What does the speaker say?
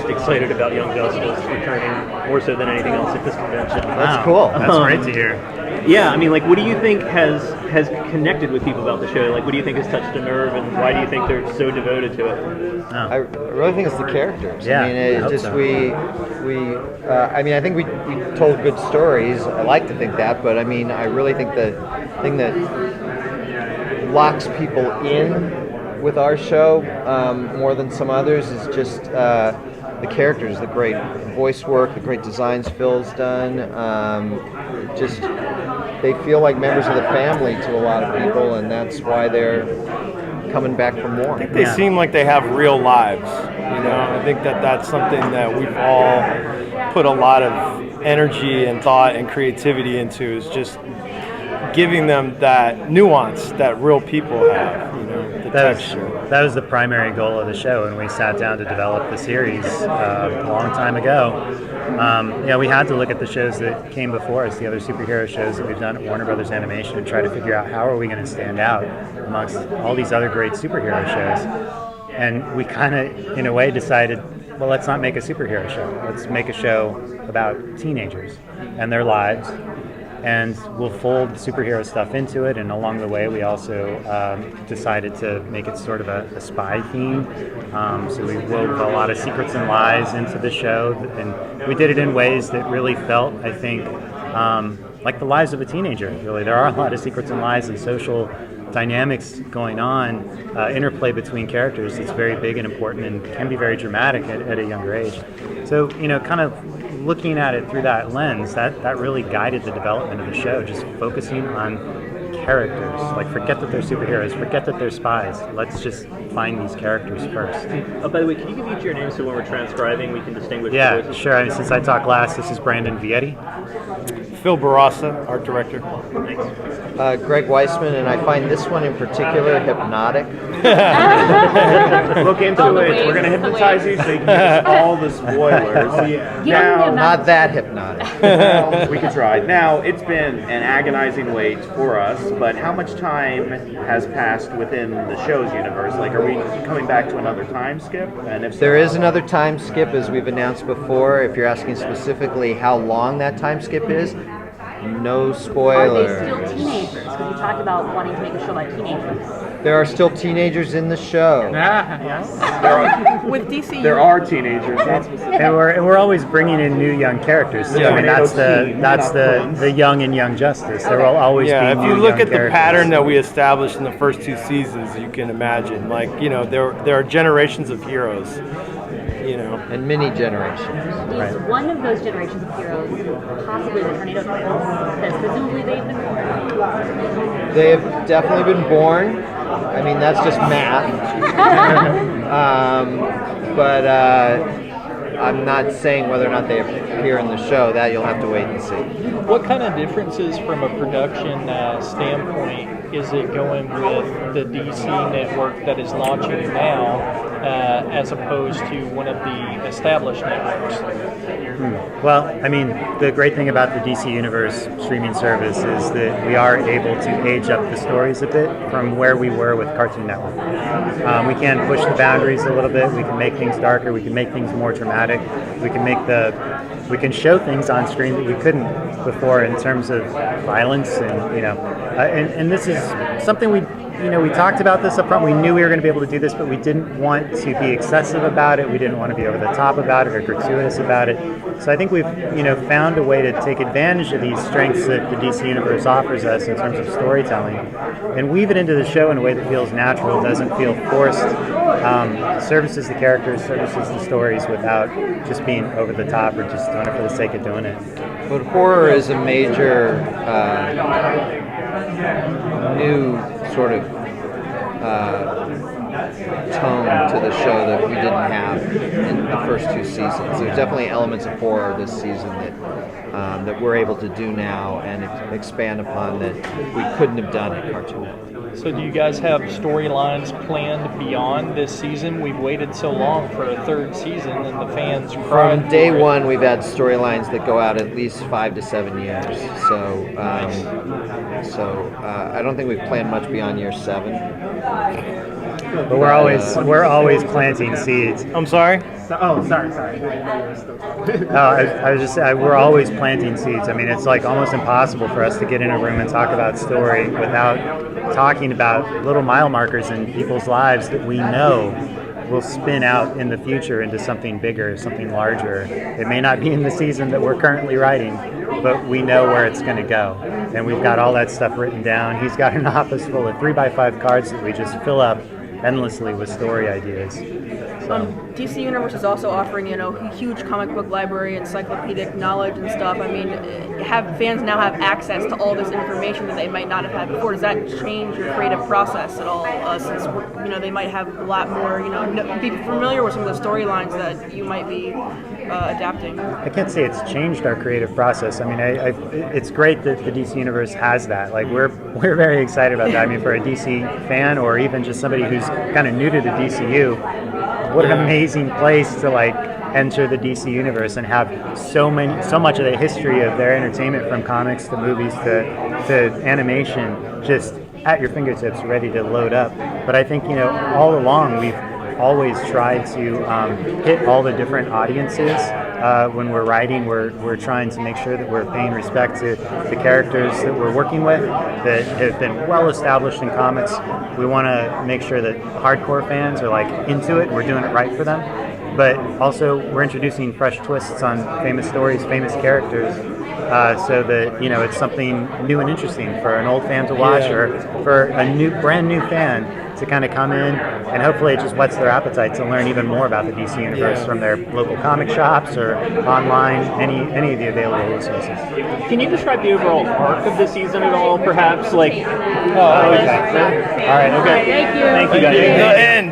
excited about Young Justice returning more so than anything else at this convention. That's cool. That's great to hear. Yeah, I mean, like, what do you think has connected with people about the show? Like, what do you think has touched a nerve, and why do you think they're so devoted to it? I really think it's the characters. Yeah, I mean, I I think we told good stories. I like to think that, but I mean, I really think the thing that locks people in with our show more than some others is just the characters, the great voice work, the great designs Phil's done. Just they feel like members of the family to a lot of people, and that's why they're coming back for more. I think they seem like they have real lives. I think that's something that we've all put a lot of energy and thought and creativity into, is just giving them that nuance that real people have. The texture. That was the primary goal of the show when we sat down to develop the series a long time ago. We had to look at the shows that came before us, the other superhero shows that we've done at Warner Brothers Animation, and try to figure out how are we going to stand out amongst all these other great superhero shows. And we kind of, in a way, decided, well, let's not make a superhero show. Let's make a show about teenagers and their lives. And we'll fold superhero stuff into it, and along the way we also decided to make it sort of a spy theme. So we wove a lot of secrets and lies into the show, and we did it in ways that really felt, I think, like the lives of a teenager, really. There are a lot of secrets and lies and social dynamics going on, interplay between characters that's very big and important and can be very dramatic at a younger age. So, kind of looking at it through that lens, that really guided the development of the show, just focusing on characters. Like, forget that they're superheroes, forget that they're spies. Let's just find these characters first. Oh, by the way, can you give each your name so when we're transcribing we can distinguish the Yeah, voices? sure. I mean, since I talked last, this is Brandon Vietti. Phil Bourassa, art director. Thanks. Greg Weisman, and I find this one in particular hypnotic. Look into it. We're going to hypnotize you so you can give us all the spoilers. Now, Not that hypnotic. we could try. Now, it's been an agonizing wait for us, but how much time has passed within the show's universe? Like, are we coming back to another time skip? And if so, There is another time skip, as we've announced before. If you're asking specifically how long that time skip is, no Are spoiler. they still teenagers? Because you talked about wanting to make a show about teenagers. There are still teenagers in the show. With DC, there are teenagers. And we're always bringing in new young characters. So, I mean, that's the young and Young Justice. There will always be if new you look young at the characters. pattern that we established in the first two seasons, you can imagine, there are generations of heroes. And many generations. Is one of those generations of heroes possibly the Tornado Twins? Because presumably they've been born. They have definitely been born. I mean, that's just math. But I'm not saying whether or not they appear in the show. That you'll have to wait and see. What kind of differences from a production standpoint is it going with the DC network that is launching now as opposed to one of the established networks? Well, I mean, the great thing about the DC Universe streaming service is that we are able to age up the stories a bit from where we were with Cartoon Network. We can push the boundaries a little bit. We can make things darker. We can make things more dramatic. We can show things on screen that we couldn't before in terms of violence and this is something we talked about this up front. We knew we were going to be able to do this, but we didn't want to be excessive about it. We didn't want to be over the top about it or gratuitous about it. So I think we've found a way to take advantage of these strengths that the DC Universe offers us in terms of storytelling and weave it into the show in a way that feels natural, doesn't feel forced, services the characters, services the stories without just being over the top or just doing it for the sake of doing it. But horror is a major new sort of tone to the show that we didn't have in the first two seasons. There's definitely elements of horror this season that we're able to do now and expand upon that we couldn't have done at Cartoon Network. So do you guys have storylines planned beyond this season? We've waited so long for a third season and the fans cried. From day one, we've had storylines that go out at least 5 to 7 years. So I don't think we've planned much beyond year 7. but we're always planting seeds. I'm sorry. Oh, sorry. I was just saying, we're always planting seeds. I mean, it's like almost impossible for us to get in a room and talk about story without talking about little mile markers in people's lives that we know will spin out in the future into something bigger, something larger. It may not be in the season that we're currently writing, but we know where it's going to go. And we've got all that stuff written down. He's got an office full of 3x5 cards that we just fill up endlessly with story ideas. DC Universe is also offering, huge comic book library, encyclopedic knowledge and stuff. I mean, fans now have access to all this information that they might not have had before. Does that change your creative process at all? Since they might have a lot more, be familiar with some of the storylines that you might be adapting. I can't say it's changed our creative process. I mean, it's great that the DC Universe has that. Like, we're very excited about that. I mean, for a DC fan or even just somebody who's kind of new to the DCU, what an amazing place to enter the DC Universe and have so much of the history of their entertainment, from comics to movies to animation, just at your fingertips, ready to load up. But I think all along we've always tried to hit all the different audiences. When we're writing, we're trying to make sure that we're paying respect to the characters that we're working with that have been well established in comics. We want to make sure that hardcore fans are into it. We're doing it right for them, but also we're introducing fresh twists on famous stories, famous characters, so that it's something new and interesting for an old fan to watch, or for a brand new fan to kind of come in, and hopefully it just whets their appetite to learn even more about the DC Universe from their local comic shops or online, any of the available resources. Can you describe the overall arc of the season at all, perhaps? Okay. All right. Okay. Thank you. Thank you, guys. The end.